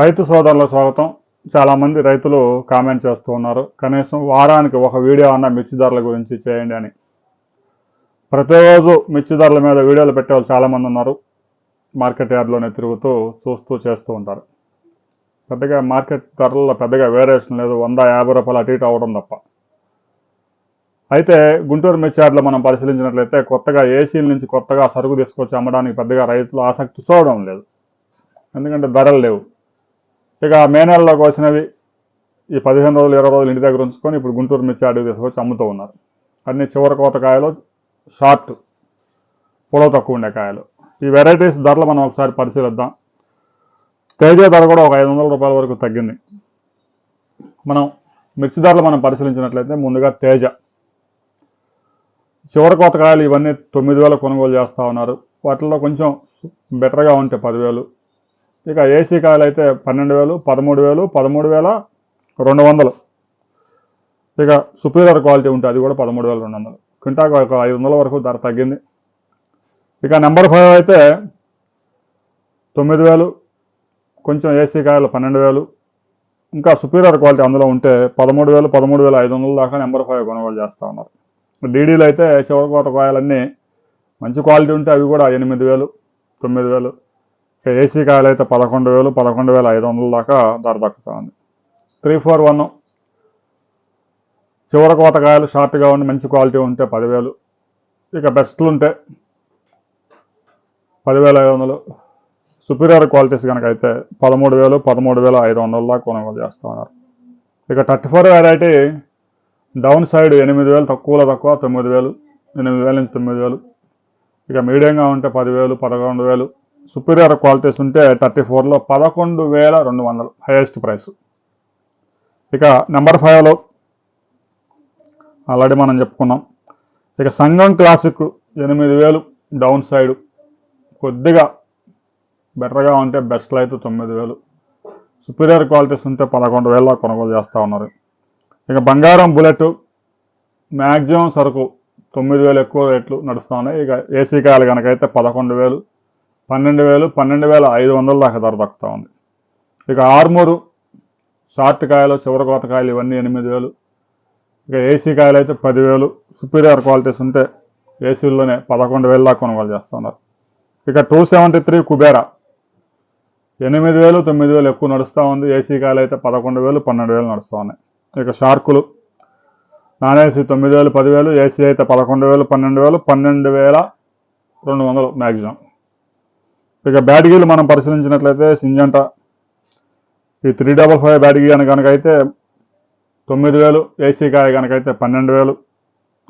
రైతు సోదరులకు స్వాగతం. చాలామంది రైతులు కామెంట్ చేస్తూ ఉన్నారు, కనీసం వారానికి ఒక వీడియో అన్న మిర్చి ధరల గురించి చేయండి అని. ప్రతిరోజు మిర్చి ధరల మీద వీడియోలు పెట్టేవాళ్ళు చాలామంది ఉన్నారు. మార్కెట్ యార్డ్లోనే తిరుగుతూ చూస్తూ చేస్తూ ఉంటారు. పెద్దగా మార్కెట్ ధరల్లో పెద్దగా వేరియేషన్ లేదు, 100-50 రూపాయలు అటు ఇటు అవ్వడం తప్ప. అయితే గుంటూరు మిర్చి యార్డ్లో మనం పరిశీలించినట్లయితే కొత్తగా ఏసీల నుంచి కొత్తగా సరుకు తీసుకొచ్చి అమ్మడానికి పెద్దగా రైతులు ఆసక్తి చూడడం లేదు, ఎందుకంటే ధరలు లేవు. ఇక మే నెలలో కోసినవి ఈ 15 రోజులు 20 రోజులు ఇంటి దగ్గర ఉంచుకొని ఇప్పుడు గుంటూరు మిర్చి యార్డ్కి తీసుకొచ్చి అమ్ముతూ ఉన్నారు. అన్ని చివరి కోత కాయలు, షార్ట్ పొడవు తక్కువ ఉండే కాయలు. ఈ వెరైటీస్ ధరలు మనం ఒకసారి పరిశీలిద్దాం. తేజ ధర కూడా ఒక 500 రూపాయల వరకు తగ్గింది. మనం మిర్చి ధరలు మనం పరిశీలించినట్లయితే ముందుగా తేజ చివరి కోత కాయలు ఇవన్నీ 9,000 కొనుగోలు చేస్తూ ఉన్నారు. వాటిల్లో కొంచెం బెటర్గా ఉంటే 10,000. ఇక ఏసీ కాయలు అయితే 12,000, 13,000, 13,200. ఇక సుపీరియర్ క్వాలిటీ ఉంటే అది కూడా 13,200. క్వింటాకు ఒక 500 వరకు ధర తగ్గింది. ఇక నెంబర్ 5 అయితే 9,000, కొంచెం ఏసీ కాయలు 12,000. ఇంకా సుపీరియర్ క్వాలిటీ అందులో ఉంటే 13,000, 13,500 దాకా నెంబర్ 5 కొనుగోలు చేస్తూ ఉన్నారు. డీడీలు అయితే చివరి కోత కాయలన్నీ మంచి క్వాలిటీ ఉంటే అవి కూడా 8,000, 9,000. ఏసీ కాయలు అయితే 11,000, 11,500 దాకా ధర దక్కుతూ ఉంది. 341 చివరి కోత కాయలు షార్ట్గా ఉండి మంచి క్వాలిటీ ఉంటే 10,000. ఇక బెస్ట్లు ఉంటే 10,500. సుపీరియర్ క్వాలిటీస్ కనుక అయితే 13,000, 13,500 దాకా కొనుగోలు చేస్తూ ఉన్నారు. ఇక 34 వెరైటీ డౌన్ సైడ్ 8,000, తక్కువలో తక్కువ 9,000, 8,000 నుంచి 9,000. ఇక మీడియంగా ఉంటే 10,000, 11,000. సుపీరియర్ క్వాలిటీస్ ఉంటే 34లో 11,200 హైయెస్ట్ ప్రైస్. ఇక నెంబర్ 5లో ఆల్రెడీ మనం చెప్పుకున్నాం. ఇక సంగం క్లాసిక్ 8,000 డౌన్ సైడ్, కొద్దిగా బెటర్గా ఉంటే బెస్ట్లో అయితే 9,000. సుపీరియర్ క్వాలిటీస్ ఉంటే 11,000 కొనుగోలు చేస్తూ ఉన్నారు. ఇక బంగారం బుల్లెట్ మ్యాక్సిమం సరుకు 9,000 ఎక్కువ రేట్లు నడుస్తూ ఉన్నాయి. ఇక ఏసీ కాయలు కనుకైతే 11,000, 12,000, 12,500 దాకా ధర దక్కుతూ ఉంది. ఇక ఆర్మూరు షార్ట్ కాయలు, చివరి కోత కాయలు ఇవన్నీ 8,000. ఇక ఏసీ కాయలు అయితే 10,000. సుపీరియర్ క్వాలిటీస్ ఉంటే ఏసీల్లోనే 11,000 దాకా కొనుగోలు చేస్తున్నారు. ఇక 273 కుబేరా 8,000, 9,000 ఎక్కువ నడుస్తూ ఉంది. ఏసీ కాయలు అయితే 11,000, 12,000 నడుస్తూ ఉన్నాయి. ఇక షార్కులు నాన్ ఏసీ 9,000, 10,000. ఏసీ అయితే 11,000, 12,000, 12,200 మ్యాక్సిమం. ఇక బ్యాడ్గీలు మనం పరిశీలించినట్లయితే సింజంట ఈ 355 బ్యాడ్గీ కనుకైతే 9,000, ఏసీ కాయ కనుకైతే 12,000.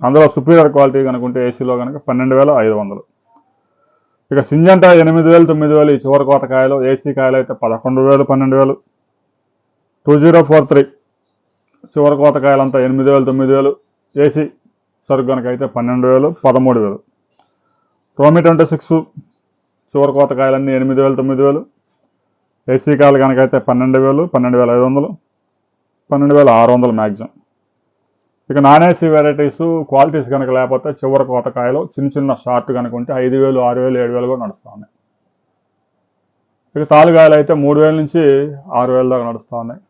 అందులో సుపీరియర్ క్వాలిటీ కనుకుంటే ఏసీలో కనుక 12,500. ఇక సింజంట 8,000, 9,000 ఈ చివరి కోత కాయలు. ఏసీ కాయలు అయితే 11,000, 12,000. 2043 చివరి కోత కాయలంతా 8,000, 9,000. ఏసీ సరుకు కనుకైతే 12,000, 13,000. రోమి 26 చివరి కోత కాయలన్నీ 8,000, 9,000. ఏసీ కాయలు కనుకైతే 12,000, 12,500, 12,600 మ్యాక్సిమం. ఇక నాన్ ఏసీ వెరైటీస్ క్వాలిటీస్ కనుక లేకపోతే చివరి కోత కాయలు చిన్న చిన్న షార్ట్ కనుక ఉంటే 5,000, 6,000, 7,000 కూడా నడుస్తూ ఉన్నాయి. ఇక తాలుగాయలు అయితే 3,000 నుంచి 6,000 దాకా నడుస్తూ ఉన్నాయి.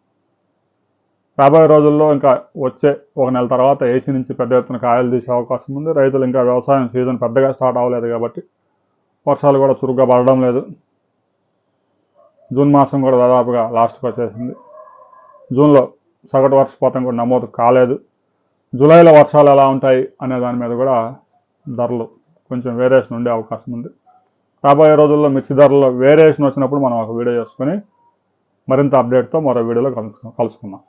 రాబోయే రోజుల్లో ఇంకా వచ్చే ఒక నెల తర్వాత ఏసీ నుంచి పెద్ద ఎత్తున కాయలు తీసే అవకాశం ఉంది. రైతులు ఇంకా వ్యవసాయం సీజన్ పెద్దగా స్టార్ట్ అవ్వలేదు కాబట్టి వర్షాలు కూడా చురుగ్గా పడడం లేదు. జూన్ మాసం కూడా దాదాపుగా లాస్ట్కి వచ్చేసింది. జూన్లో సగటు వర్షపాతం కూడా నమోదు కాలేదు. జూలైలో వర్షాలు ఎలా ఉంటాయి అనే దాని మీద కూడా ధరలు కొంచెం వేరియేషన్ ఉండే అవకాశం ఉంది. రాబోయే రోజుల్లో మిర్చి ధరల్లో వేరియేషన్ వచ్చినప్పుడు మనం ఒక వీడియో చేసుకొని మరింత అప్డేట్తో మరో వీడియోలో కలుసుకుందాం.